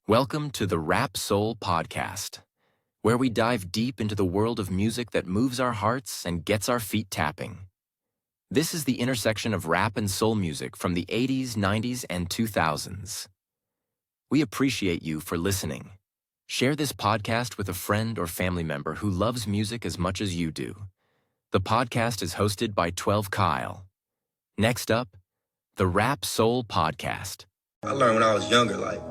Welcome to the Rap Soul Podcast, where we dive deep into the world of music that moves our hearts and gets our feet tapping. This is the intersection of rap and soul music from the 80s, 90s, and 2000s. We appreciate you for listening. Share this podcast with a friend or family member who loves music as much as you do. The podcast is hosted by 12 Kyle. Next up, the Rap Soul Podcast. I learned when I was younger, like,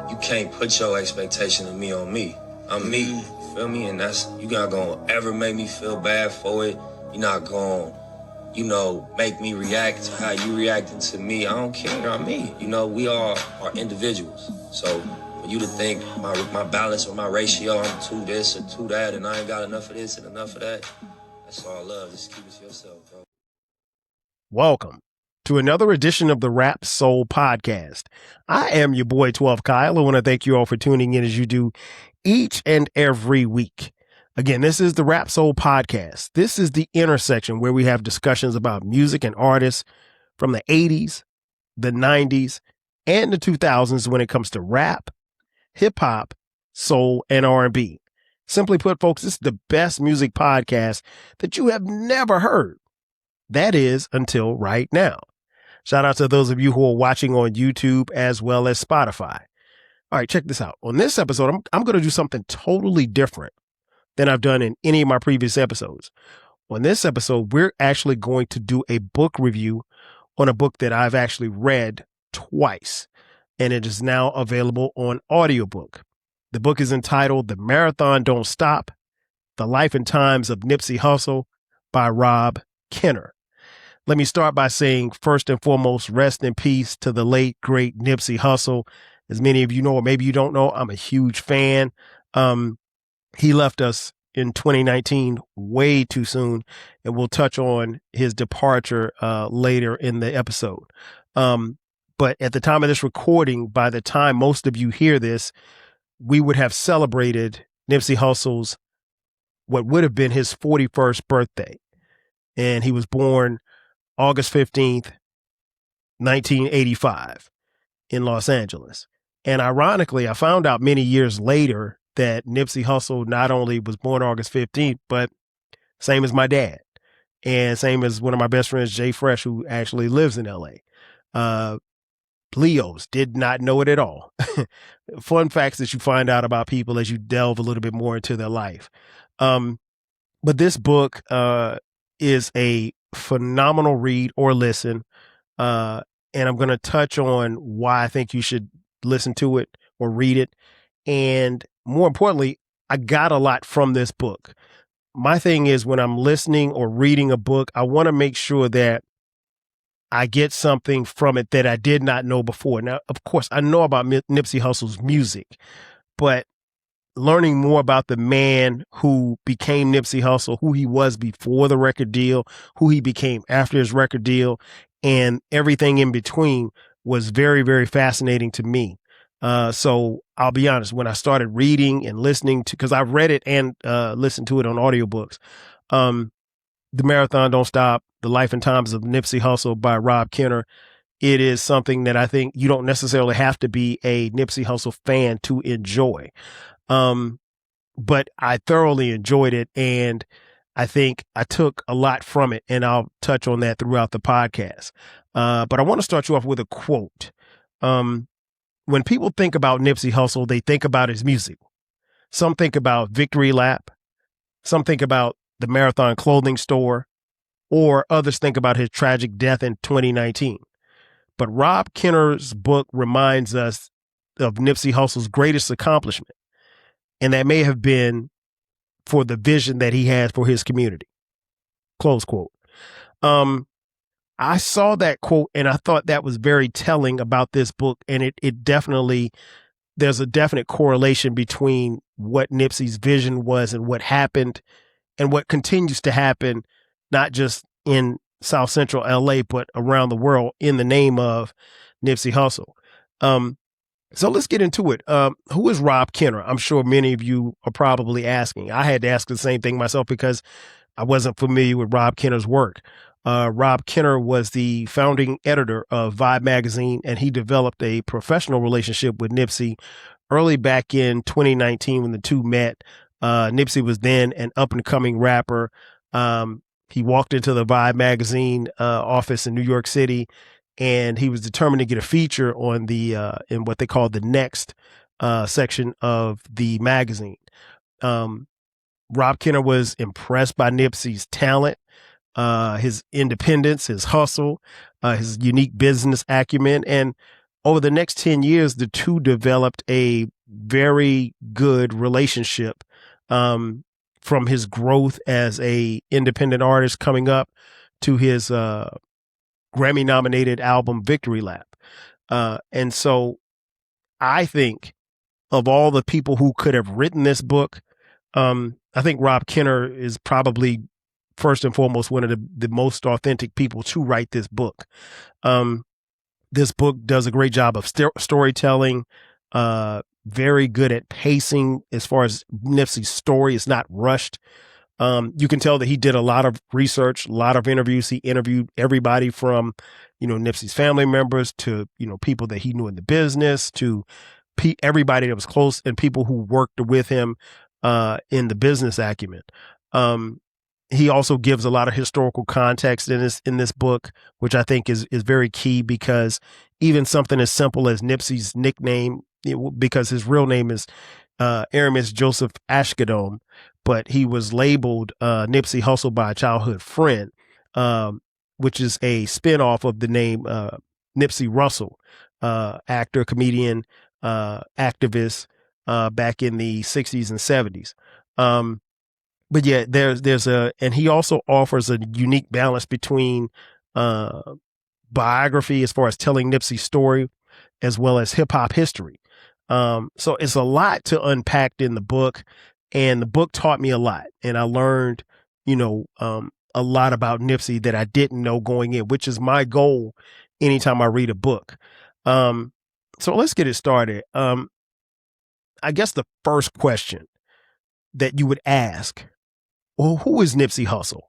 you can't put your expectation of me on me. I'm me, you feel me? And you're not gonna ever make me feel bad for it. You're not gonna, make me react to how you reacting to me. I don't care, I'm me. We all are individuals. So for you to think my balance or my ratio, I'm to this or to that, and I ain't got enough of this and enough of that, that's all love. Just keep it to yourself, bro. Welcome to another edition of the Rap Soul Podcast. I am your boy 12 Kyle. I want to thank you all for tuning in as you do each and every week. Again, this is the Rap Soul Podcast. This is the intersection where we have discussions about music and artists from the 80s, the 90s, and the 2000s when it comes to rap, hip hop, soul, and R&B. Simply put, folks, this is the best music podcast that you have never heard. That is until right now. Shout out to those of you who are watching on YouTube as well as Spotify. All right, check this out. On this episode, I'm going to do something totally different than I've done in any of my previous episodes. On this episode, we're actually going to do a book review on a book that I've actually read twice, and it is now available on audiobook. The book is entitled The Marathon Don't Stop, The Life and Times of Nipsey Hussle by Rob Kenner. Let me start by saying, first and foremost, rest in peace to the late, great Nipsey Hussle. As many of you know, or maybe you don't know, I'm a huge fan. He left us in 2019 way too soon, and we'll touch on his departure later in the episode. But at the time of this recording, by the time most of you hear this, we would have celebrated Nipsey Hussle's, what would have been his 41st birthday. And he was born August 15th, 1985 in Los Angeles. And ironically, I found out many years later that Nipsey Hussle not only was born August 15th, but same as my dad and same as one of my best friends, Jay Fresh, who actually lives in LA. Leos did not know it at all. Fun facts that you find out about people as you delve a little bit more into their life. But this book is a phenomenal read or listen. And I'm going to touch on why I think you should listen to it or read it. And more importantly, I got a lot from this book. My thing is when I'm listening or reading a book, I want to make sure that I get something from it that I did not know before. Now, of course, I know about Nipsey Hussle's music, but learning more about the man who became Nipsey Hussle, who he was before the record deal, who he became after his record deal, and everything in between was very, very fascinating to me. So I'll be honest, when I started reading and listening to, because I've read it and listened to it on audiobooks, The Marathon Don't Stop, The Life and Times of Nipsey Hussle by Rob Kenner, it is something that I think you don't necessarily have to be a Nipsey Hussle fan to enjoy. But I thoroughly enjoyed it, and I think I took a lot from it, and I'll touch on that throughout the podcast. But I want to start you off with a quote. When people think about Nipsey Hussle, they think about his music. Some think about Victory Lap. Some think about the Marathon clothing store, or others think about his tragic death in 2019. But Rob Kenner's book reminds us of Nipsey Hussle's greatest accomplishment, and that may have been for the vision that he had for his community. Close quote. I saw that quote and I thought that was very telling about this book. And it definitely, there's a definite correlation between what Nipsey's vision was and what happened and what continues to happen, not just in South Central LA, but around the world in the name of Nipsey Hussle. So let's get into it. Who is Rob Kenner? I'm sure many of you are probably asking. I had to ask the same thing myself because I wasn't familiar with Rob Kenner's work. Rob Kenner was the founding editor of Vibe magazine, and he developed a professional relationship with Nipsey early back in 2019 when the two met. Nipsey was then an up and coming rapper. He walked into the Vibe magazine office in New York City, and he was determined to get a feature on the in what they call the next section of the magazine. Rob Kenner was impressed by Nipsey's talent, his independence, his hustle, his unique business acumen. And over the next 10 years, the two developed a very good relationship, from his growth as a independent artist coming up to his Grammy nominated album Victory Lap. And so I think of all the people who could have written this book, I think Rob Kenner is probably first and foremost one of the most authentic people to write this book. This book does a great job of storytelling, very good at pacing as far as Nipsey's story. It's not rushed. You can tell that he did a lot of research, a lot of interviews. He interviewed everybody from, Nipsey's family members to, people that he knew in the business to everybody that was close and people who worked with him in the business acumen. He also gives a lot of historical context in this book, which I think is very key, because even something as simple as Nipsey's nickname, because his real name is Aramis Joseph Ashkadom, but he was labeled Nipsey Hussle by a childhood friend, which is a spinoff of the name Nipsey Russell, actor, comedian, activist back in the 60s and 70s. But yeah, and he also offers a unique balance between biography as far as telling Nipsey's story, as well as hip hop history. So it's a lot to unpack in the book, and the book taught me a lot, and I learned, a lot about Nipsey that I didn't know going in, which is my goal anytime I read a book. So let's get it started. I guess the first question that you would ask, well, who is Nipsey Hussle?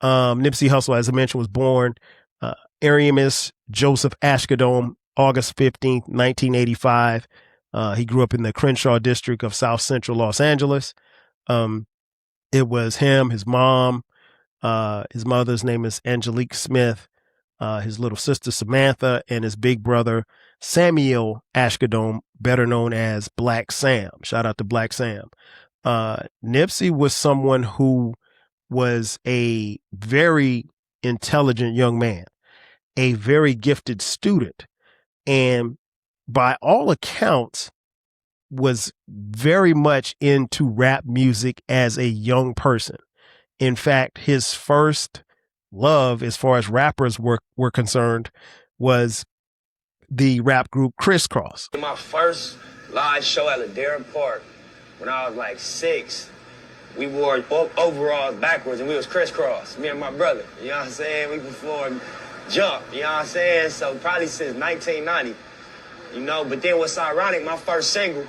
Nipsey Hussle, as I mentioned, was born Aramis Joseph Ashkadom, August 15th, 1985. He grew up in the Crenshaw district of South Central Los Angeles. It was him, his mom, his mother's name is Angelique Smith, his little sister Samantha, and his big brother Samuel Ashkadom, better known as Black Sam. Shout out to Black Sam. Nipsey was someone who was a very intelligent young man, a very gifted student, and by all accounts was very much into rap music as a young person. In fact, his first love, as far as rappers were concerned, was the rap group Crisscross. My first live show at Ladera Park, when I was like 6, we wore overalls backwards and we was crisscross, me and my brother. You know what I'm saying? We performed Jump, you know what I'm saying? So probably since 1990, but then what's ironic, my first single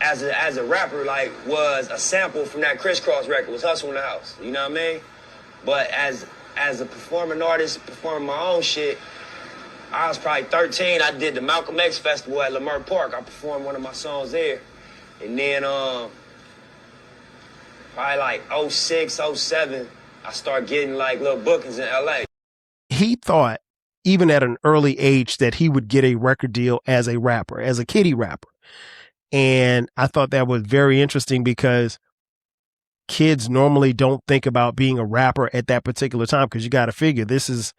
as a rapper, was a sample from that Crisscross record, was Hustle in the House, you know what I mean? But as a performing artist, performing my own shit, I was probably 13. I did the Malcolm X Festival at Lamar Park. I performed one of my songs there. And then probably like 06, 07, I started getting little bookings in LA. He thought, even at an early age, that he would get a record deal as a rapper, as a kiddie rapper. And I thought that was very interesting, because kids normally don't think about being a rapper at that particular time, because you got to figure this is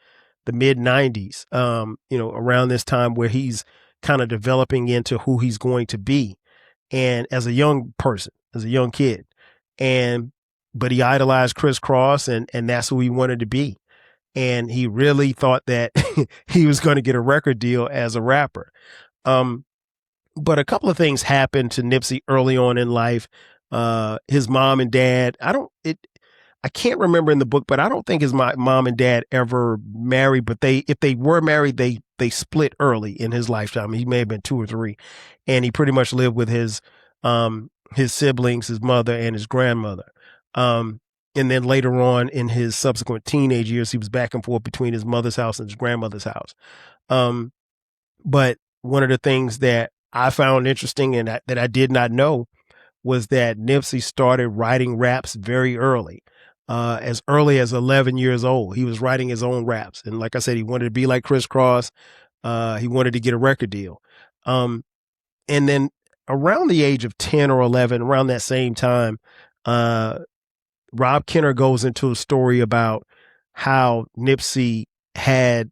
the mid 90s, around this time where he's kind of developing into who he's going to be. And as a young person, as a young kid, but he idolized Crisscross, and that's who he wanted to be. And he really thought that he was going to get a record deal as a rapper. But a couple of things happened to Nipsey early on in life. His mom and dad, I can't remember in the book, but I don't think his mom and dad ever married, but if they were married, they split early in his lifetime. He may have been 2 or 3, and he pretty much lived with his siblings, his mother and his grandmother. And then later on in his subsequent teenage years, he was back and forth between his mother's house and his grandmother's house. But one of the things that I found interesting and that I did not know was that Nipsey started writing raps very early. As early as 11 years old, he was writing his own raps. And like I said, he wanted to be like Crisscross. He wanted to get a record deal. And then around the age of 10 or 11, around that same time, Rob Kenner goes into a story about how Nipsey had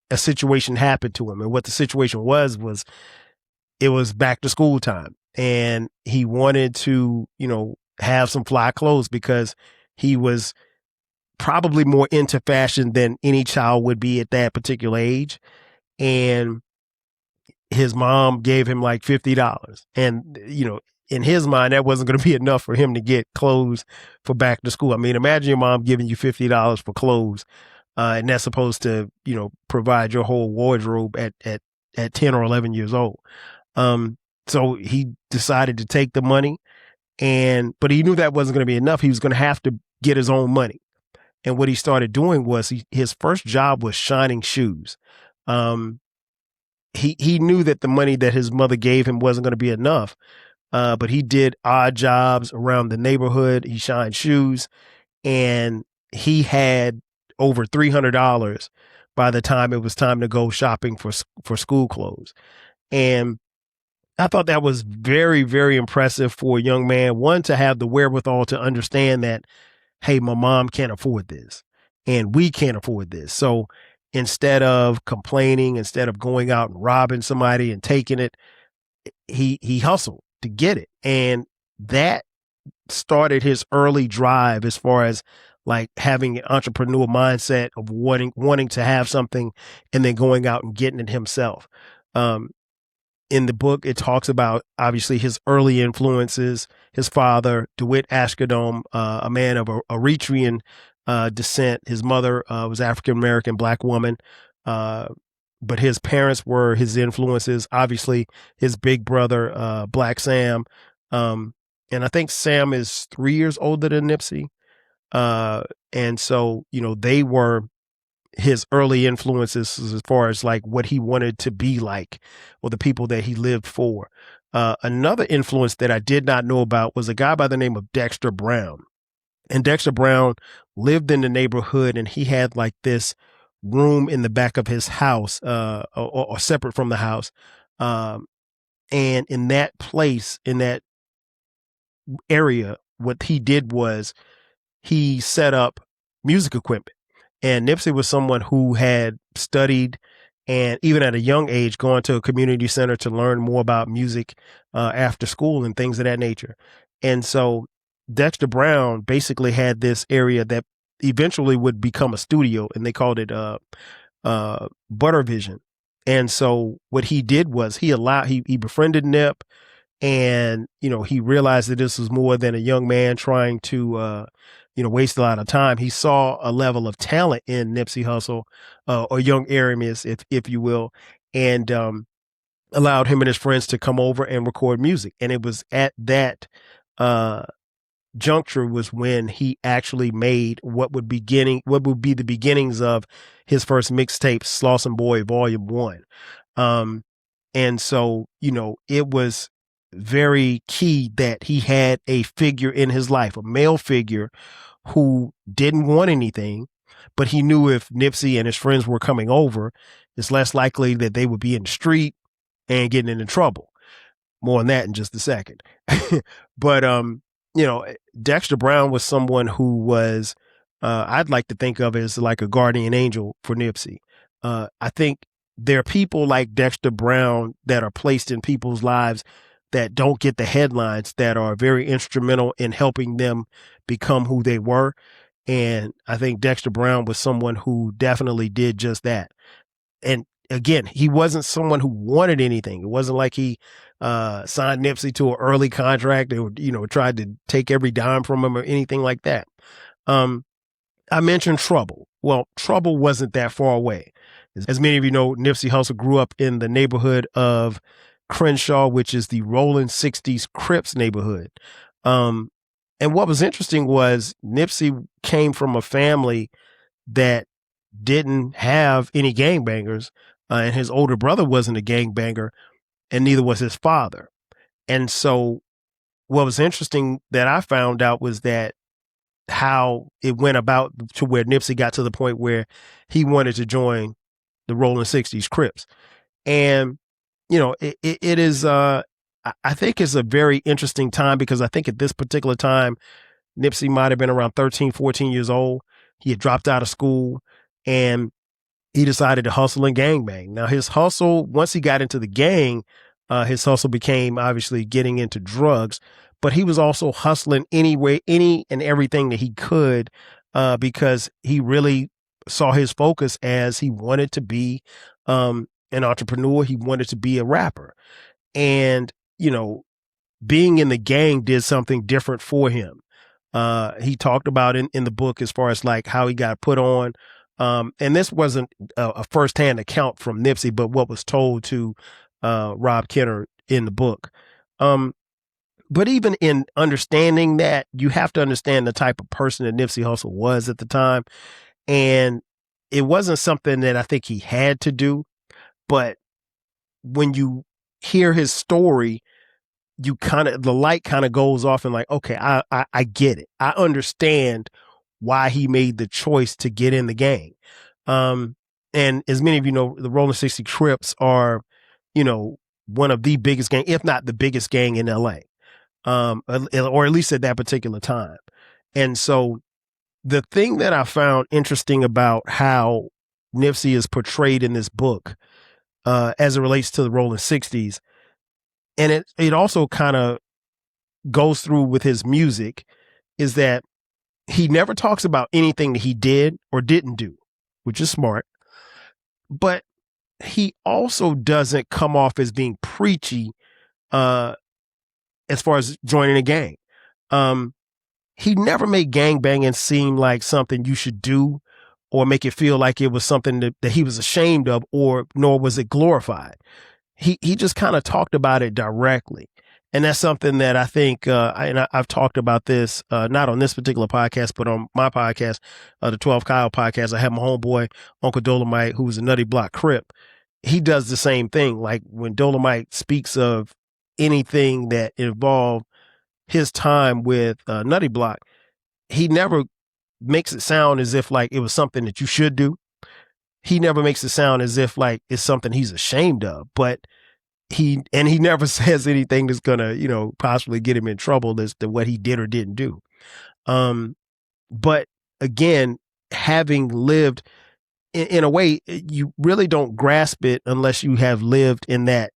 a situation happen to him. And what the situation was it was back to school time. And he wanted to, have some fly clothes because he was probably more into fashion than any child would be at that particular age. And his mom gave him like $50. And, in his mind, that wasn't going to be enough for him to get clothes for back to school. I mean, imagine your mom giving you $50 for clothes, and that's supposed to, provide your whole wardrobe at 10 or 11 years old. So he decided to take the money, but he knew that wasn't going to be enough. He was going to have to get his own money. And what he started doing was his first job was shining shoes. He knew that the money that his mother gave him wasn't going to be enough. But he did odd jobs around the neighborhood. He shined shoes, and he had over $300 by the time it was time to go shopping for school clothes. And I thought that was very, very impressive for a young man. One, to have the wherewithal to understand that, hey, my mom can't afford this, and we can't afford this. So instead of complaining, instead of going out and robbing somebody and taking it, he hustled to get it. And that started his early drive as far as like having an entrepreneurial mindset of wanting to have something and then going out and getting it himself. In the book, it talks about obviously his early influences, his father, DeWitt Ashkadome, a man of Eritrean descent. His mother was African-American, Black woman. But his parents were his influences. Obviously, his big brother, Black Sam. And I think Sam is 3 years older than Nipsey. And so, they were his early influences as far as like what he wanted to be like, or the people that he lived for. Another influence that I did not know about was a guy by the name of Dexter Brown. And Dexter Brown lived in the neighborhood, and he had like this room in the back of his house, or separate from the house. And in that place, in that area, what he did was he set up music equipment. And Nipsey was someone who had studied, and even at a young age, gone to a community center to learn more about music after school and things of that nature. And so Dexter Brown basically had this area that eventually would become a studio, and they called it Butter Vision. And so what he did was he befriended Nip, and he realized that this was more than a young man trying to waste a lot of time. He saw a level of talent in Nipsey Hussle, or young Aramis, if you will, and allowed him and his friends to come over and record music. And it was at that juncture was when he actually made what would be the beginnings of his first mixtape, Slauson Boy Volume 1. And so, it was very key that he had a figure in his life, a male figure who didn't want anything, but he knew if Nipsey and his friends were coming over, it's less likely that they would be in the street and getting into trouble. More on that in just a second. But, Dexter Brown was someone who was, I'd like to think of as like a guardian angel for Nipsey. I think there are people like Dexter Brown that are placed in people's lives that don't get the headlines, that are very instrumental in helping them become who they were. And I think Dexter Brown was someone who definitely did just that. And again, he wasn't someone who wanted anything. It wasn't like he signed Nipsey to an early contract or, tried to take every dime from him or anything like that. I mentioned Trouble. Well, Trouble wasn't that far away. As many of you know, Nipsey Hussle grew up in the neighborhood of Crenshaw, which is the rolling 60s Crips neighborhood. And what was interesting was Nipsey came from a family that didn't have any gangbangers, and his older brother wasn't a gangbanger. and neither was his father. And so what was interesting that I found out was that how it went about to where Nipsey got to the point where he wanted to join the Rolling 60s Crips. And, it is, I think it's a very interesting time, because I think at this particular time, Nipsey might have been around 13, 14 years old. He had dropped out of school and he decided to hustle and gangbang. Now, his hustle, once he got into the gang, his hustle became obviously getting into drugs, but he was also hustling any and everything that he could, because he really saw his focus as he wanted to be an entrepreneur. He wanted to be a rapper. And, being in the gang did something different for him. He talked about in the book as far as like how he got put on. And this wasn't a firsthand account from Nipsey, but what was told to Rob Kenner in the book. But even in understanding that, you have to understand the type of person that Nipsey Hussle was at the time. And it wasn't something that I think he had to do. But when you hear his story, the light kind of goes off and like, okay, I get it. I understand why he made the choice to get in the gang. And as many of you know, the Rolling 60 Crips are, one of the biggest gang, if not the biggest gang in LA. Or at least at that particular time. And so the thing that I found interesting about how Nipsey is portrayed in this book, as it relates to the Rolling 60s, and it also kind of goes through with his music, is that he never talks about anything that he did or didn't do, which is smart. But he also doesn't come off as being preachy, as far as joining a gang. He never made gangbanging seem like something you should do or make it feel like it was something that he was ashamed of, nor was it glorified. He just kind of talked about it directly. And that's something that I think, I've talked about this, not on this particular podcast, but on my podcast, the 12 Kyle podcast. I have my homeboy, Uncle Dolomite, who's a Nutty Block Crip. He does the same thing. Like when Dolomite speaks of anything that involved his time with Nutty Block, he never makes it sound as if like it was something that you should do. He never makes it sound as if like it's something he's ashamed of, but he never says anything that's gonna, possibly get him in trouble as to what he did or didn't do. But again, having lived in a way, you really don't grasp it unless you have lived in that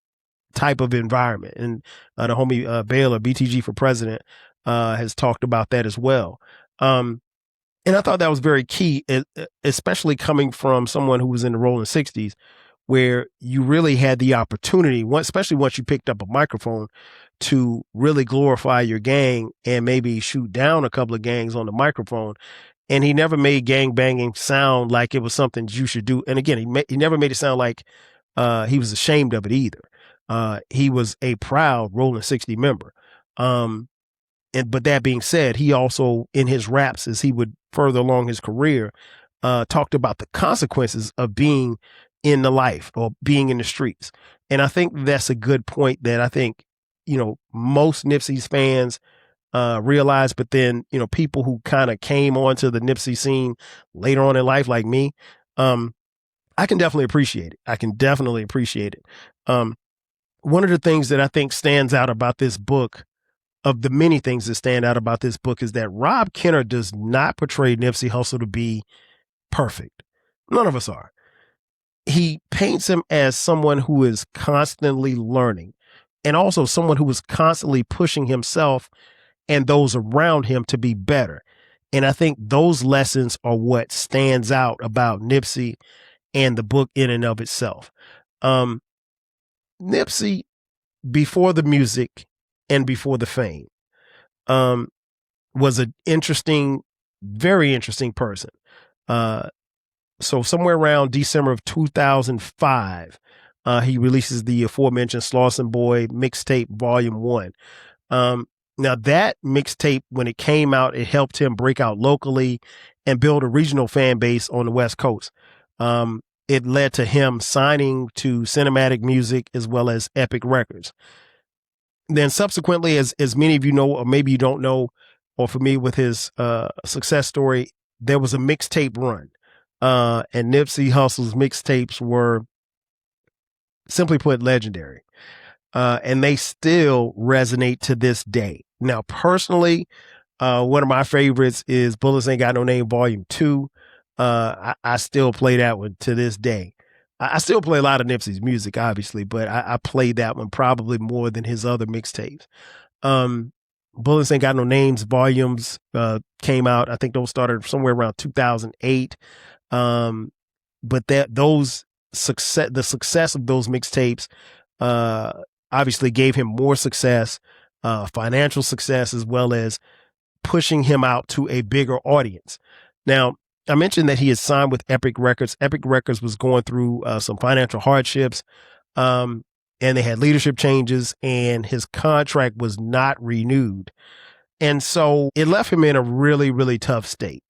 type of environment. And the homie Baylor, BTG for President, has talked about that as well. And I thought that was very key, especially coming from someone who was in the Rolling 60s, where you really had the opportunity, especially once you picked up a microphone, to really glorify your gang and maybe shoot down a couple of gangs on the microphone. And he never made gang banging sound like it was something you should do. And again, he never made it sound like he was ashamed of it either. He was a proud Rolling 60 member. But that being said, he also, in his raps, as he would further along his career, talked about the consequences of being in the life or being in the streets. And I think that's a good point that I think, most Nipsey's fans realize, but then, people who kind of came onto the Nipsey scene later on in life, like me, I can definitely appreciate it. One of the things that I think stands out about this book, of the many things that stand out about this book, is that Rob Kenner does not portray Nipsey Hussle to be perfect. None of us are. He paints him as someone who is constantly learning, and also someone who is constantly pushing himself and those around him to be better. And I think those lessons are what stands out about Nipsey and the book in and of itself. Nipsey, before the music and before the fame, was an very interesting person. So somewhere around December of 2005, he releases the aforementioned Slauson Boy mixtape volume 1. Now that mixtape, when it came out, it helped him break out locally and build a regional fan base on the West Coast. it led to him signing to Cinematic Music as well as Epic Records. Then subsequently, as many of you know, or maybe you don't know, or familiar with his success story, there was a mixtape run. And Nipsey Hussle's mixtapes were, simply put, legendary. And they still resonate to this day. Now, personally, one of my favorites is Bullets Ain't Got No Name Volume 2. I still play that one to this day. I still play a lot of Nipsey's music, obviously, but I play that one probably more than his other mixtapes. Bullets Ain't Got No Names volumes came out. I think those started somewhere around 2008. But the success of those mixtapes obviously gave him more success, financial success, as well as pushing him out to a bigger audience. Now, I mentioned that he had signed with Epic Records. Epic Records was going through some financial hardships, and they had leadership changes, and his contract was not renewed. And so it left him in a really, really tough state.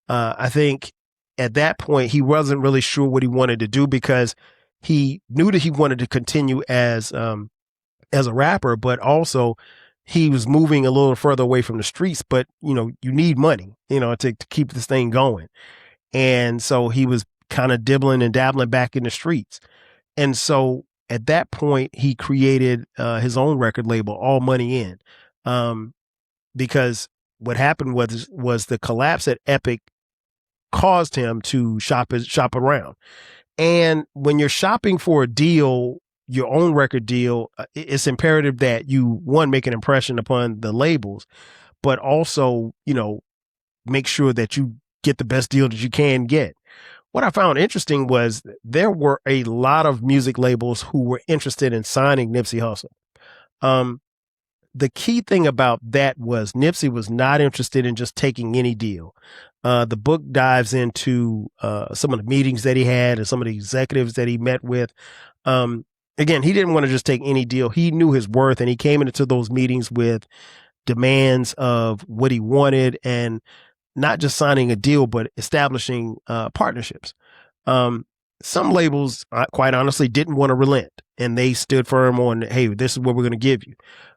I think at that point, he wasn't really sure what he wanted to do, because he knew that he wanted to continue as a rapper, but also he was moving a little further away from the streets. But, you need money, to keep this thing going. And so he was kind of dibbling and dabbling back in the streets. And so at that point, he created his own record label, All Money In, because what happened was the collapse at Epic caused him to shop around. And when you're shopping for a deal, your own record deal, it's imperative that you, one, make an impression upon the labels, but also, make sure that you get the best deal that you can get. What I found interesting was there were a lot of music labels who were interested in signing Nipsey Hussle. The key thing about that was Nipsey was not interested in just taking any deal. The book dives into some of the meetings that he had and some of the executives that he met with. Again, he didn't want to just take any deal. He knew his worth, and he came into those meetings with demands of what he wanted, and not just signing a deal, but establishing partnerships. Some labels, quite honestly, didn't want to relent, and they stood firm on, hey, this is what we're going to give you.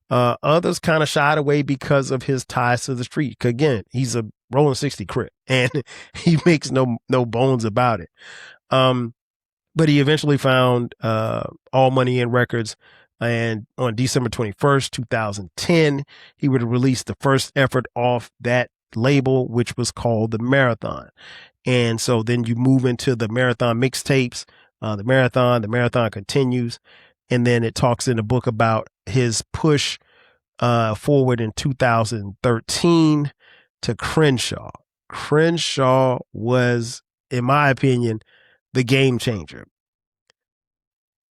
Others kind of shied away because of his ties to the street. Again, he's a Rolling 60 Crip, and he makes no bones about it. But he eventually found All Money In Records, and on December 21st, 2010, he would release the first effort off that label, which was called The Marathon. And so then you move into the Marathon mixtapes, the Marathon continues, and then it talks in the book about his push forward in 2013 to Crenshaw. Crenshaw was, in my opinion, the game changer.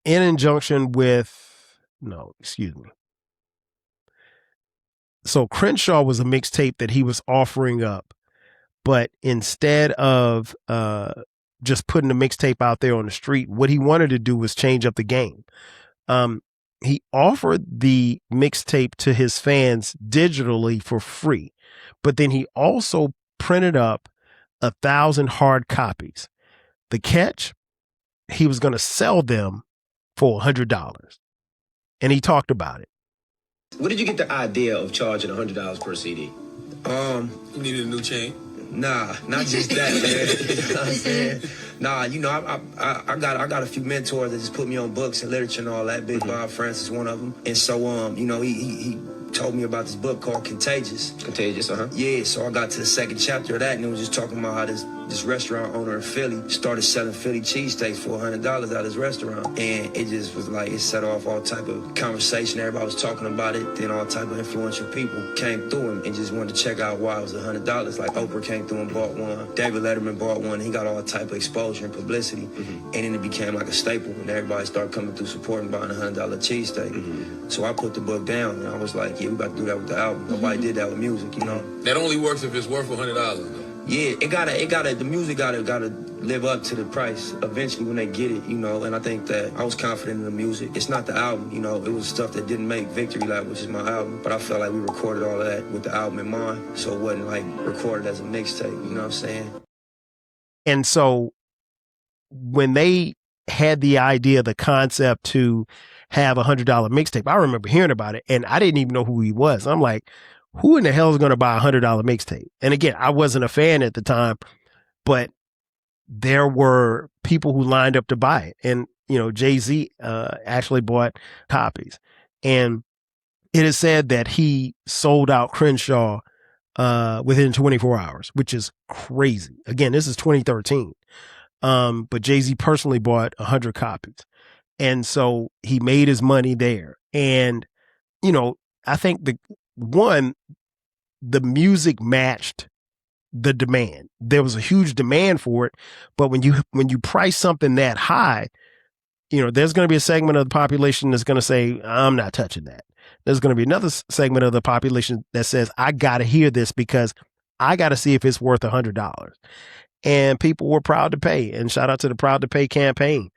In conjunction with, So Crenshaw was a mixtape that he was offering up, but instead of just putting the mixtape out there on the street, what he wanted to do was change up the game. He offered the mixtape to his fans digitally for free, but then he also printed up 1,000 hard copies. The catch, he was going to sell them for $100. And he talked about it. Where did you get the idea of charging $100 per CD? You needed a new chain? Nah, not just that, man. You know what I'm saying? Nah, I got a few mentors that just put me on books and literature and all that. Big Bob Francis, one of them. And so, he told me about this book called Contagious. Contagious, Yeah, so I got to the second chapter of that, and it was just talking about how this restaurant owner in Philly started selling Philly cheesesteaks for $100 at his restaurant. And it just was like, it set off all type of conversation. Everybody was talking about it. Then all type of influential people came through and just wanted to check out why it was $100. Like Oprah came through and bought one. David Letterman bought one. He got all type of exposure and publicity. And then it became like a staple. And everybody started coming through supporting buying a $100 cheesesteak. So I put the book down and I was like, yeah, we about to do that with the album. Nobody did that with music, That only works if it's worth $100 though. Yeah, the music gotta live up to the price eventually when they get it, and I think that I was confident in the music. It's not the album, it was stuff that didn't make Victory Lap, which is my album, but I felt like we recorded all of that with the album in mind, so it wasn't like recorded as a mixtape, you know what I'm saying? And so when they had the idea, the concept to have $100 mixtape, I remember hearing about it and I didn't even know who he was. I'm like, who in the hell is going to buy $100 mixtape? And again, I wasn't a fan at the time, but there were people who lined up to buy it. And, Jay-Z actually bought copies. And it is said that he sold out Crenshaw within 24 hours, which is crazy. Again, this is 2013. But Jay-Z personally bought 100 copies. And so he made his money there. And, I think the music matched the demand. There was a huge demand for it. But when you price something that high, there's going to be a segment of the population that's going to say, I'm not touching that. There's going to be another segment of the population that says, I got to hear this because I got to see if it's worth $100. And people were proud to pay. And shout out to the Proud to Pay campaign,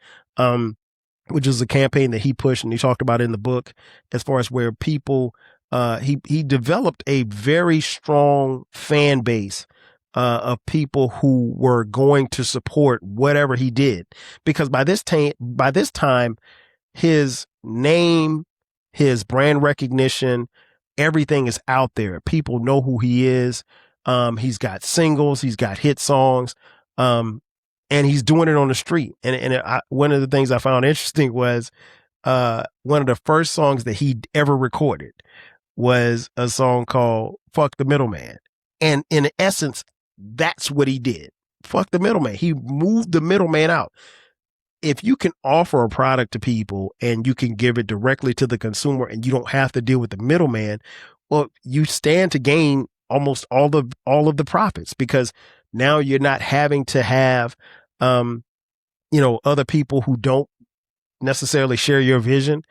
which is a campaign that he pushed and he talked about in the book, as far as where people, he developed a very strong fan base of people who were going to support whatever he did. Because by this time, his name, his brand recognition, everything is out there. People know who he is. He's got singles, he's got hit songs, and he's doing it on the street. And one of the things I found interesting was one of the first songs that he ever recorded was a song called Fuck the Middleman. And in essence, that's what he did. Fuck the middleman. He moved the middleman out. If you can offer a product to people and you can give it directly to the consumer and you don't have to deal with the middleman, well, you stand to gain almost all of the profits, because now you're not having to have, other people who don't necessarily share your vision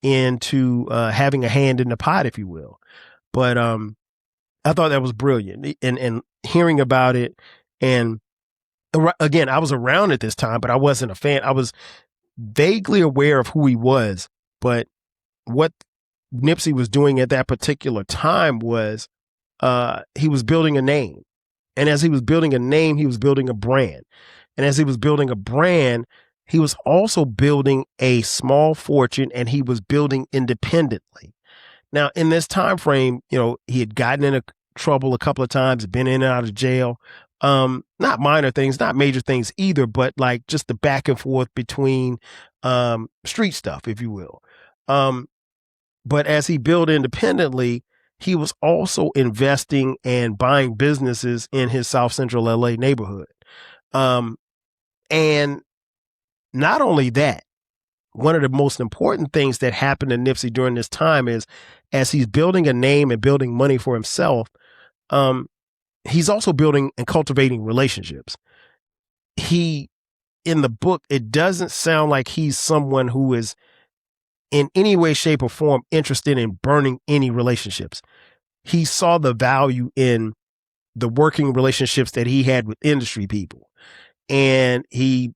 into having a hand in the pot, if you will. But I thought that was brilliant, and hearing about it. And again, I was around at this time, but I wasn't a fan. I was vaguely aware of who he was, but what Nipsey was doing at that particular time was he was building a name. And as he was building a name, he was building a brand. And as he was building a brand, he was also building a small fortune, and he was building independently. Now, in this time frame, he had gotten into trouble a couple of times, been in and out of jail. Not minor things, not major things either, but like just the back and forth between street stuff, if you will. But as he built independently, he was also investing and buying businesses in his South Central LA neighborhood. And not only that, one of the most important things that happened to Nipsey during this time is, as he's building a name and building money for himself, he's also building and cultivating relationships. In the book, it doesn't sound like he's someone who is in any way, shape, or form interested in burning any relationships. He saw the value in the working relationships that he had with industry people. And he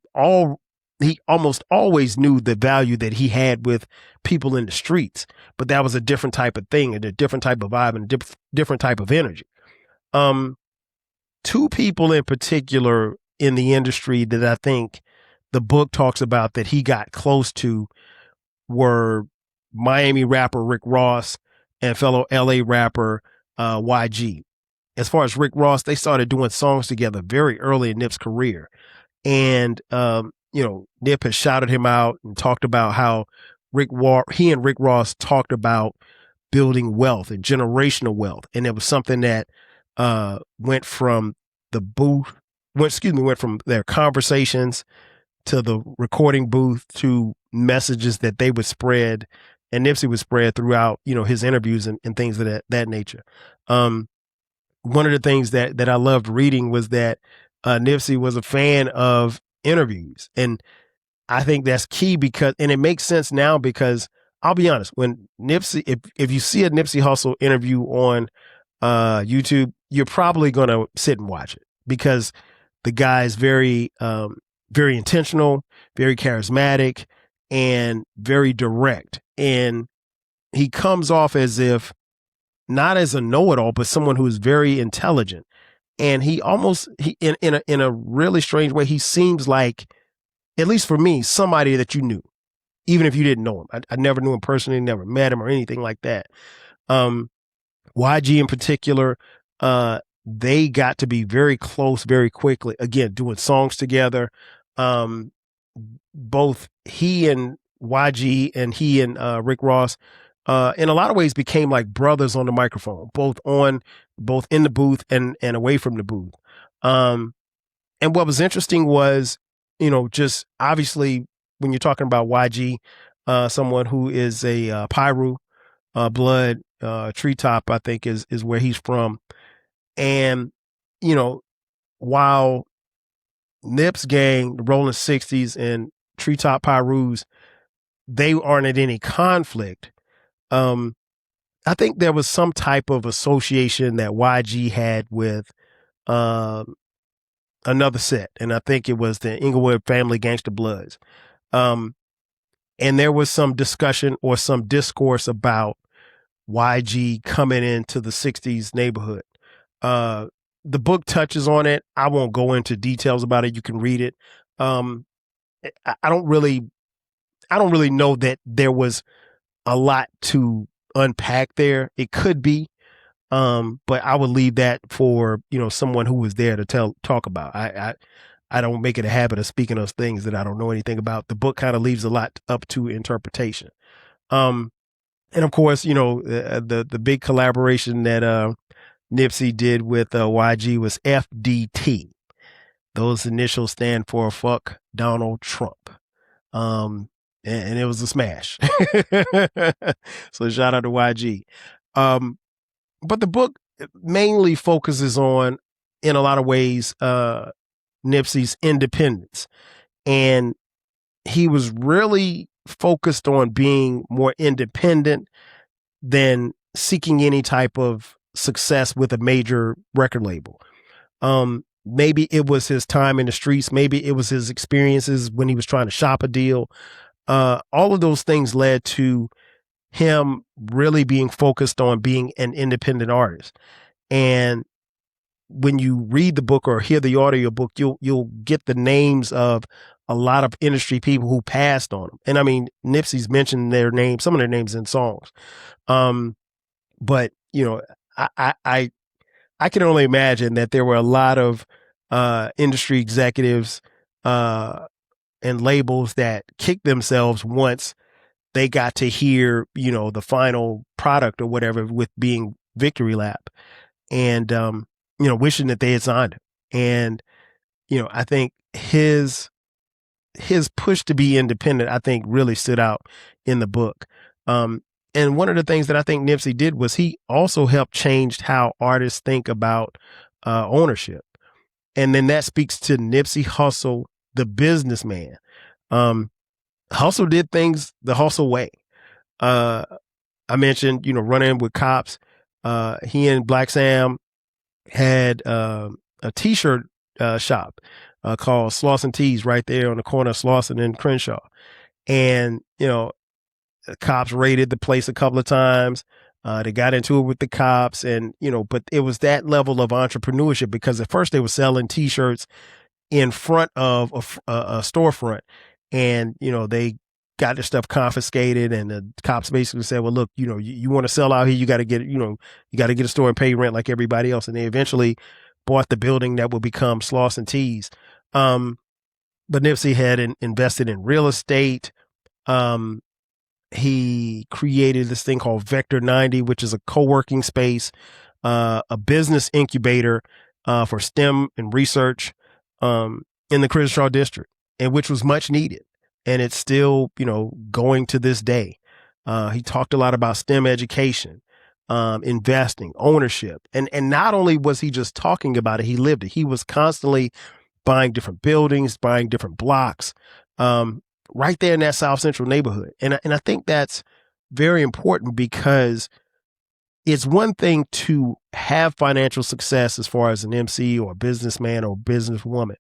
almost always knew the value that he had with people in the streets, but that was a different type of thing, and a different type of vibe, and a different type of energy. Two people in particular in the industry that I think the book talks about that he got close to were Miami rapper Rick Ross and fellow LA rapper YG. As far as Rick Ross, they started doing songs together very early in Nip's career. And, Nip has shouted him out and talked about how he and Rick Ross talked about building wealth and generational wealth. And it was something that went from their conversations to the recording booth to messages that they would spread, and Nipsey would spread throughout, his interviews and things of that nature. One of the things that I loved reading was that Nipsey was a fan of interviews. And I think that's key and it makes sense now, because I'll be honest, when Nipsey, if you see a Nipsey Hussle interview on YouTube, you're probably going to sit and watch it, because the guy is very, very intentional, very charismatic, and very direct. And he comes off as if not as a know-it-all, but someone who is very intelligent. And he in a really strange way, he seems like at least for me, somebody that you knew, even if you didn't know him. I never knew him personally, never met him or anything like that. YG in particular, they got to be very close very quickly. Again, doing songs together. Both he and YG and he and Rick Ross, in a lot of ways became like brothers on the microphone, both in the booth and away from the booth. And what was interesting was, just obviously when you're talking about YG, someone who is a Piru blood, Treetop, I think is where he's from. And, while Nip's gang, the Rolling 60s and Treetop Pirus, they aren't in any conflict. I think there was some type of association that YG had with another set, and I think it was the Inglewood Family Gangsta Bloods. And there was some discussion or some discourse about YG coming into the 60s neighborhood. The book touches on it. I won't go into details about it. You can read it. I don't really know that there was a lot to unpack there. It could be, but I would leave that for, someone who was there to talk about. I don't make it a habit of speaking of things that I don't know anything about. The book kind of leaves a lot up to interpretation. And of course, the big collaboration that Nipsey did with YG was FDT. Those initials stand for Fuck Donald Trump. And it was a smash. So shout out to YG. But the book mainly focuses on, in a lot of ways, Nipsey's independence. And he was really focused on being more independent than seeking any type of success with a major record label. Maybe it was his time in the streets. Maybe it was his experiences when he was trying to shop a deal. All of those things led to him really being focused on being an independent artist. And when you read the book or hear the audio book, you'll get the names of a lot of industry people who passed on him. And I mean, Nipsey's mentioned their names, some of their names in songs. But I can only imagine that there were a lot of industry executives and labels that kicked themselves once they got to hear, the final product or whatever with being Victory Lap, and wishing that they had signed him. And I think his push to be independent, I think, really stood out in the book. And one of the things that I think Nipsey did was he also helped change how artists think about ownership. And then that speaks to Nipsey Hussle, the businessman. Hussle did things the Hussle way. I mentioned, running with cops. He and Black Sam had a t-shirt shop called Slauson Tees right there on the corner of Slauson and Crenshaw. And, the cops raided the place a couple of times. They got into it with the cops and, but it was that level of entrepreneurship because at first they were selling t-shirts in front of a storefront and, they got their stuff confiscated and the cops basically said, well, look, you want to sell out here, you got to get, you got to get a store and pay rent like everybody else. And they eventually bought the building that would become Slauson Tees. But Nipsey had invested in real estate. He created this thing called Vector 90, which is a co-working space, a business incubator for STEM and research in the Crenshaw district, and which was much needed. And it's still, going to this day. He talked a lot about STEM education, investing, ownership. And not only was he just talking about it, he lived it. He was constantly buying different buildings, buying different blocks, right there in that South Central neighborhood. And I think that's very important because it's one thing to have financial success as far as an MC or a businessman or businesswoman.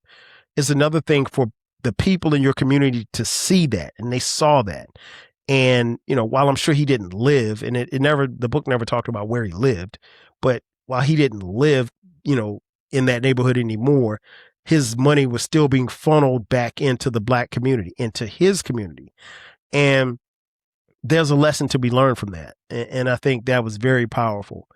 It's another thing for the people in your community to see that, and they saw that. And, while I'm sure he didn't live, and the book never talked about where he lived, but while he didn't live, in that neighborhood anymore, his money was still being funneled back into the Black community, into his community. And there's a lesson to be learned from that. And I think that was very powerful.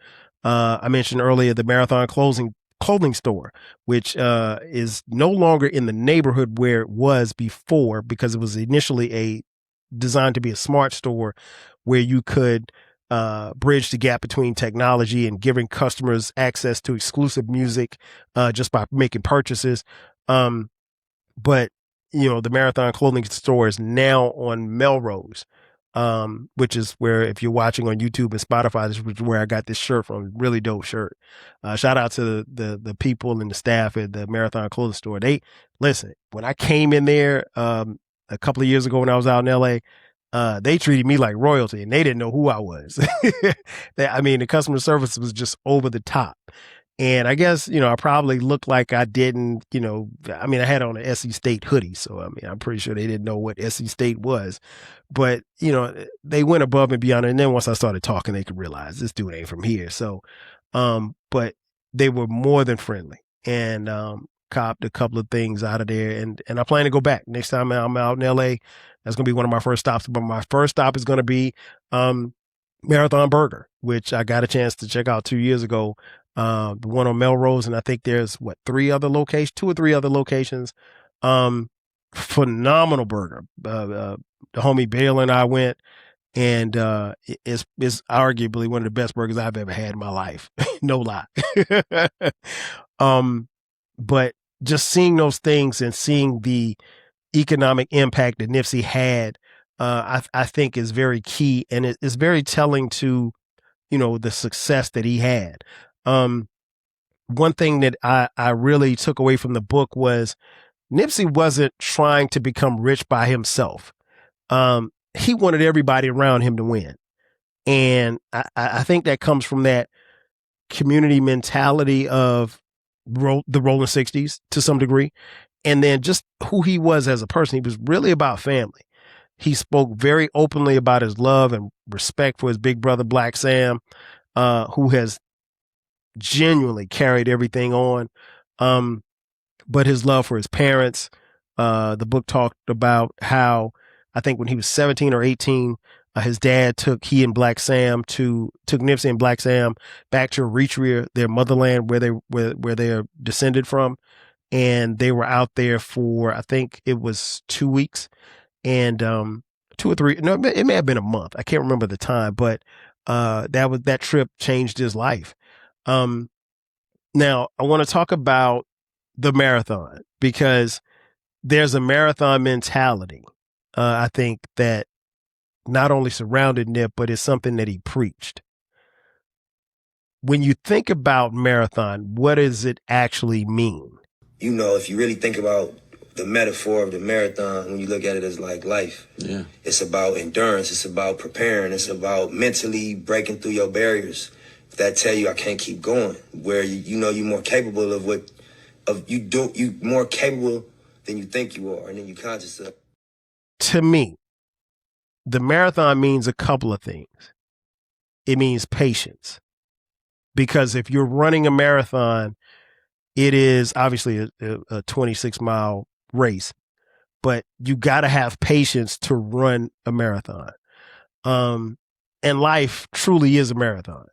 I mentioned earlier the Marathon clothing store, which is no longer in the neighborhood where it was before, because it was initially designed to be a smart store where you could bridge the gap between technology and giving customers access to exclusive music just by making purchases. But, the Marathon clothing store is now on Melrose, which is where, if you're watching on YouTube and Spotify, this is where I got this shirt from. Really dope shirt. Shout out to the people and the staff at the Marathon clothing store. Listen, when I came in there a couple of years ago when I was out in LA, they treated me like royalty, and they didn't know who I was. The customer service was just over the top. And I guess, I probably looked like I didn't, I had on an SC State hoodie. So, I'm pretty sure they didn't know what SC State was. But, they went above and beyond. And then once I started talking, they could realize this dude ain't from here. So, but they were more than friendly, and copped a couple of things out of there. And I plan to go back next time I'm out in LA. That's going to be one of my first stops. But my first stop is going to be Marathon Burger, which I got a chance to check out 2 years ago. The one on Melrose, and I think there's 2 or 3 other locations. Phenomenal burger. The homie Bale and I went, and it's arguably one of the best burgers I've ever had in my life. No lie. But just seeing those things and seeing the economic impact that Nipsey had, I think is very key, and it's very telling to, the success that he had. One thing that I really took away from the book was Nipsey wasn't trying to become rich by himself. He wanted everybody around him to win. And I think that comes from that community mentality of the Rolling 60s to some degree. And then just who he was as a person. He was really about family. He spoke very openly about his love and respect for his big brother, Black Sam, who has genuinely carried everything on. But his love for his parents, the book talked about how, I think when he was 17 or 18, his dad took Nipsey and Black Sam back to Eritrea, their motherland, where they're descended from. And they were out there for, I think it was 2 weeks, and 2 or 3, no, it may have been a month. I can't remember the time, but that trip changed his life. Now I want to talk about the marathon, because there's a marathon mentality, I think, that not only surrounded Nip, but it's something that he preached. When you think about marathon, what does it actually mean? If you really think about the metaphor of the marathon, when you look at it as like life, it's about endurance. It's about preparing. It's about mentally breaking through your barriers that tell you I can't keep going, where you're more capable you more capable than you think you are, and then you conscious of. To me, the marathon means a couple of things. It means patience, because if you're running a marathon, it is obviously a 26-mile race, but you got to have patience to run a marathon. And life truly is a marathon.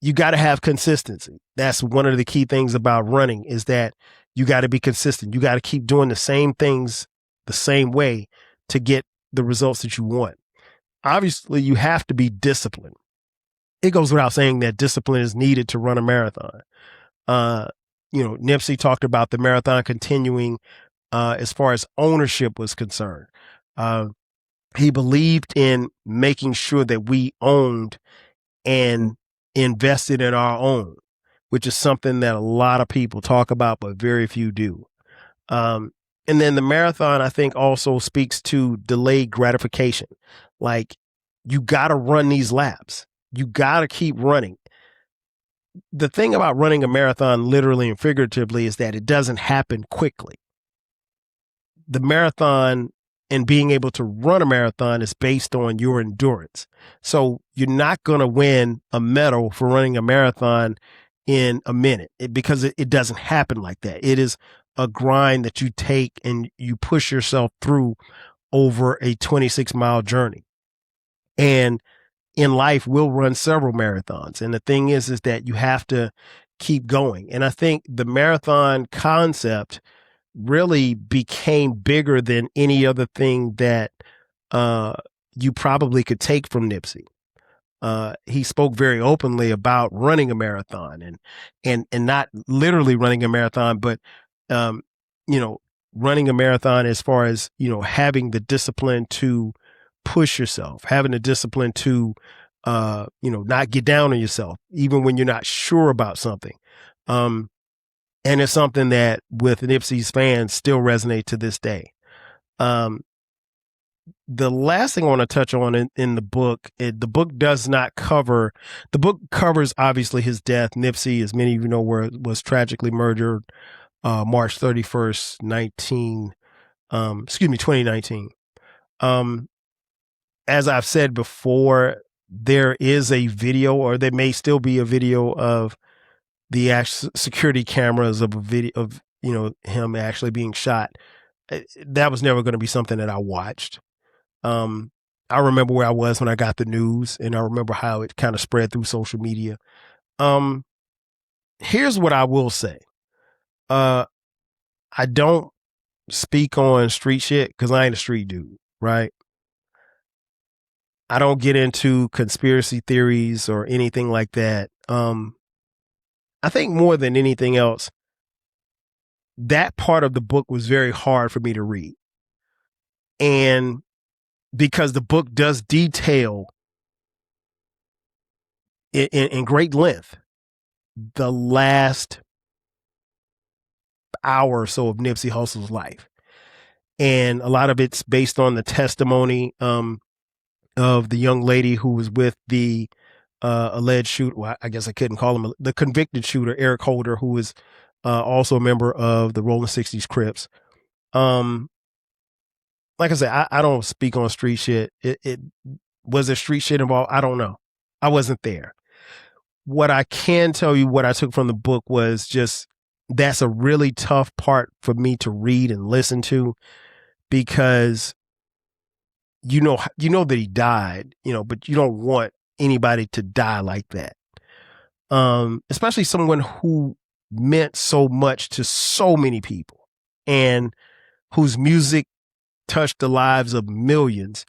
You got to have consistency. That's one of the key things about running, is that you got to be consistent. You got to keep doing the same things the same way to get the results that you want. Obviously, you have to be disciplined. It goes without saying that discipline is needed to run a marathon. Nipsey talked about the marathon continuing as far as ownership was concerned. He believed in making sure that we owned and invested in our own, which is something that a lot of people talk about, but very few do. And then the marathon, I think, also speaks to delayed gratification. Like, you got to run these laps. You got to keep running. The thing about running a marathon, literally and figuratively, is that it doesn't happen quickly. The marathon and being able to run a marathon is based on your endurance. So you're not going to win a medal for running a marathon in a minute because it doesn't happen like that. It is a grind that you take and you push yourself through over a 26-mile journey. And in life, we'll run several marathons. And the thing is that you have to keep going. And I think the marathon concept really became bigger than any other thing that you probably could take from Nipsey. He spoke very openly about running a marathon and not literally running a marathon, but running a marathon as far as having the discipline to push yourself, having the discipline to not get down on yourself, even when you're not sure about something. And it's something that with Nipsey's fans still resonate to this day. The last thing I want to touch on in the book, the book does not cover, the book covers obviously his death. Nipsey, as many of you know, was tragically murdered March 31st, 2019. As I've said before, there is a video, or there may still be a video of the actual security cameras of a video of, him actually being shot. That was never going to be something that I watched. I remember where I was when I got the news, and I remember how it kind of spread through social media. Here's what I will say. I don't speak on street shit because I ain't a street dude, right? I don't get into conspiracy theories or anything like that. I think more than anything else, that part of the book was very hard for me to read. And because the book does detail in great length the last hour or so of Nipsey Hussle's life. And a lot of it's based on the testimony of the young lady who was with the alleged shooter. Well, I guess I couldn't call him the convicted shooter, Eric Holder, who was also a member of the Rolling 60s Crips. Like I said, I don't speak on street shit. It was there street shit involved? I don't know. I wasn't there. What I can tell you, what I took from the book was just, that's a really tough part for me to read and listen to, because you know that he died, but you don't want anybody to die like that. Especially someone who meant so much to so many people and whose music touched the lives of millions.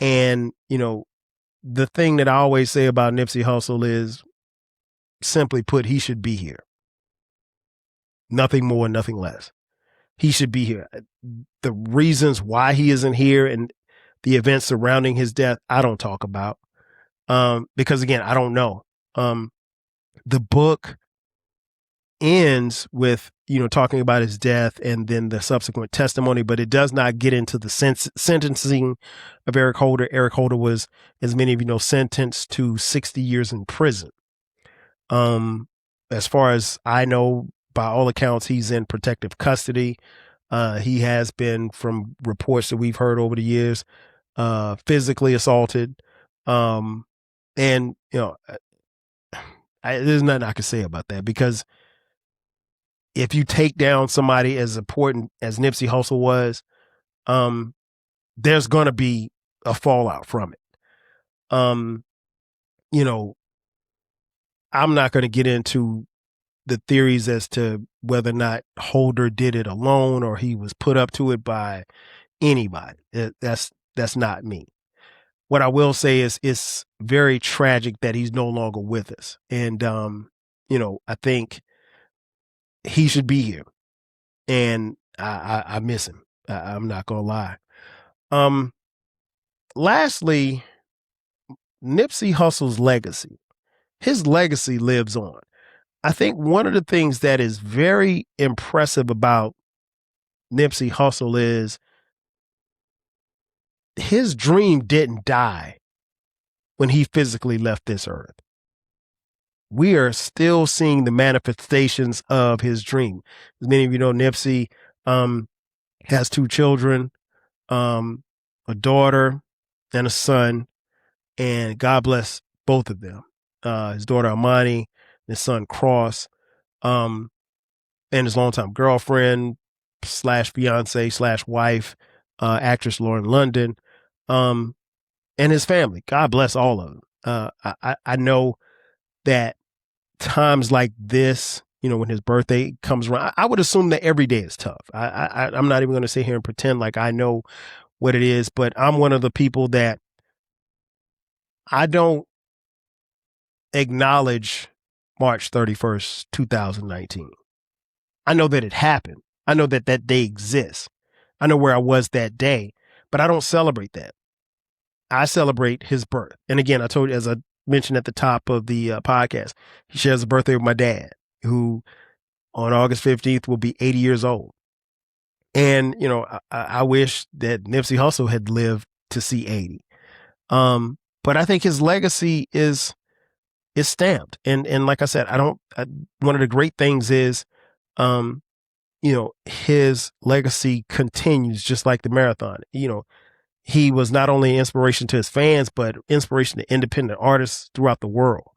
And, the thing that I always say about Nipsey Hussle is, simply put, he should be here. Nothing more, nothing less. He should be here. The reasons why he isn't here and the events surrounding his death, I don't talk about. Because again, I don't know. The book ends with, talking about his death and then the subsequent testimony, but it does not get into the sentencing of Eric Holder. Eric Holder was, as many of you know, sentenced to 60 years in prison. As far as I know, by all accounts, he's in protective custody. He has been, from reports that we've heard over the years, physically assaulted. And, there's nothing I can say about that, because if you take down somebody as important as Nipsey Hussle was, there's going to be a fallout from it. I'm not going to get into the theories as to whether or not Holder did it alone or he was put up to it by anybody. That's not me. What I will say is it's very tragic that he's no longer with us. And, I think he should be here. And I miss him. I'm not going to lie. Lastly, Nipsey Hussle's legacy. His legacy lives on. I think one of the things that is very impressive about Nipsey Hussle is his dream didn't die when he physically left this earth. We are still seeing the manifestations of his dream. As many of you know, Nipsey has 2 children, a daughter and a son, and God bless both of them. His daughter Amani, his son Cross, and his longtime girlfriend / fiance / wife, actress Lauren London, and his family. God bless all of them. I know that times like this, when his birthday comes around, I would assume that every day is tough. I'm not even going to sit here and pretend like I know what it is, but I'm one of the people that I don't acknowledge March 31st, 2019. I know that it happened. I know that that day exists. I know where I was that day, but I don't celebrate that. I celebrate his birth. And again, I told you, as I mentioned at the top of the podcast, he shares a birthday with my dad, who on August 15th will be 80 years old. And, I wish that Nipsey Hussle had lived to see 80. But I think his legacy is stamped. And like I said, one of the great things is, his legacy continues just like the marathon. He was not only an inspiration to his fans, but inspiration to independent artists throughout the world.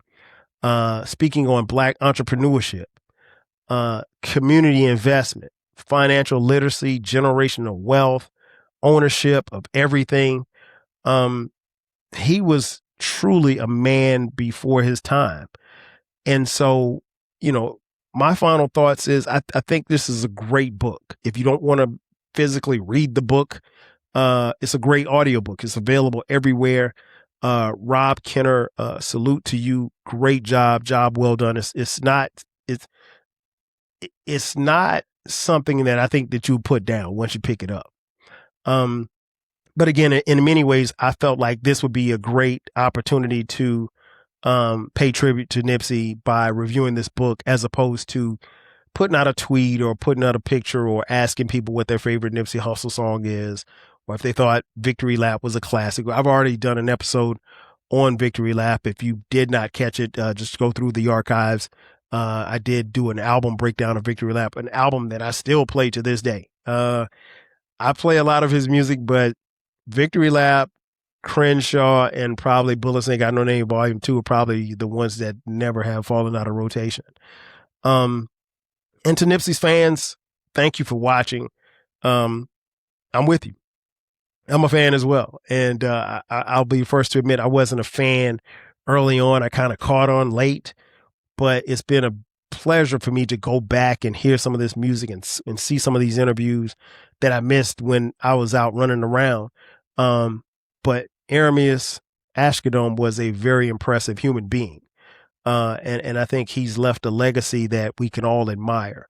Speaking on Black entrepreneurship, community investment, financial literacy, generational wealth, ownership of everything. He was truly a man before his time. And so, my final thoughts is I think this is a great book. If you don't want to physically read the book, it's a great audiobook. It's available everywhere. Rob Kenner, salute to you. Great job well done. It's not something that I think that you put down once you pick it up. But again, in many ways, I felt like this would be a great opportunity to pay tribute to Nipsey by reviewing this book, as opposed to putting out a tweet or putting out a picture or asking people what their favorite Nipsey Hussle song is, or if they thought Victory Lap was a classic. I've already done an episode on Victory Lap. If you did not catch it, just go through the archives. I did do an album breakdown of Victory Lap, an album that I still play to this day. I play a lot of his music, but Victory Lap, Crenshaw, and probably Bullets Ain't Got No Name Volume 2 are probably the ones that never have fallen out of rotation. And to Nipsey's fans, thank you for watching. I'm with you. I'm a fan as well. And I'll be first to admit I wasn't a fan early on. I kind of caught on late, but it's been a pleasure for me to go back and hear some of this music and see some of these interviews that I missed when I was out running around. But Aramis Ashkadom was a very impressive human being. And I think he's left a legacy that we can all admire.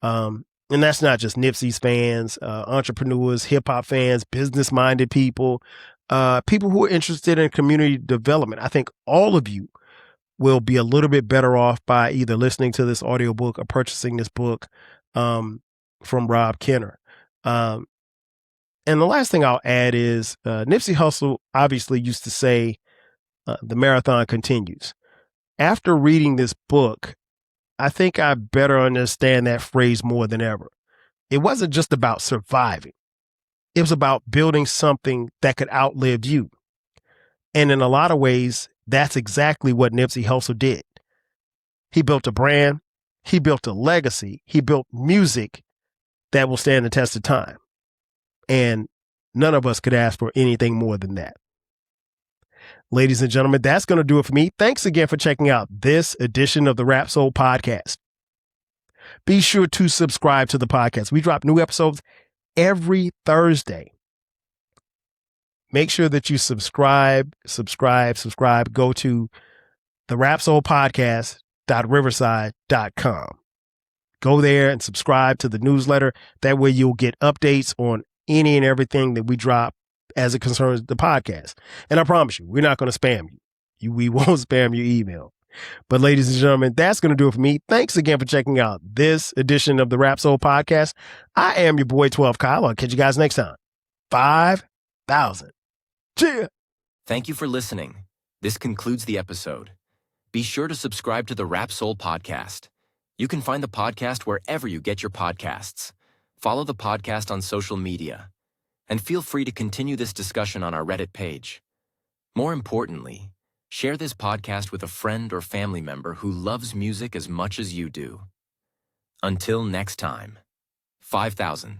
And that's not just Nipsey's fans, entrepreneurs, hip hop fans, business minded people, people who are interested in community development. I think all of you will be a little bit better off by either listening to this audiobook or purchasing this book from Rob Kenner. And the last thing I'll add is Nipsey Hussle obviously used to say, the marathon continues. After reading this book, I think I better understand that phrase more than ever. It wasn't just about surviving. It was about building something that could outlive you. And in a lot of ways, that's exactly what Nipsey Hussle did. He built a brand. He built a legacy. He built music that will stand the test of time. And none of us could ask for anything more than that. Ladies and gentlemen, that's going to do it for me. Thanks again for checking out this edition of the Rap Soul Podcast. Be sure to subscribe to the podcast. We drop new episodes every Thursday. Make sure that you subscribe. Go to the rapsoulpodcast.riverside.com. Go there and subscribe to the newsletter. That way you'll get updates on any and everything that we drop as it concerns the podcast. And I promise you, we're not going to spam you. We won't spam your email. But ladies and gentlemen, that's going to do it for me. Thanks again for checking out this edition of the Rap Soul Podcast. I am your boy 12 Kyle. I'll catch you guys next time. 5,000. Cheers. Thank you for listening. This concludes the episode. Be sure to subscribe to the Rap Soul Podcast. You can find the podcast wherever you get your podcasts. Follow the podcast on social media. And feel free to continue this discussion on our Reddit page. More importantly, Share this podcast with a friend or family member who loves music as much as you do. Until next time, 5,000.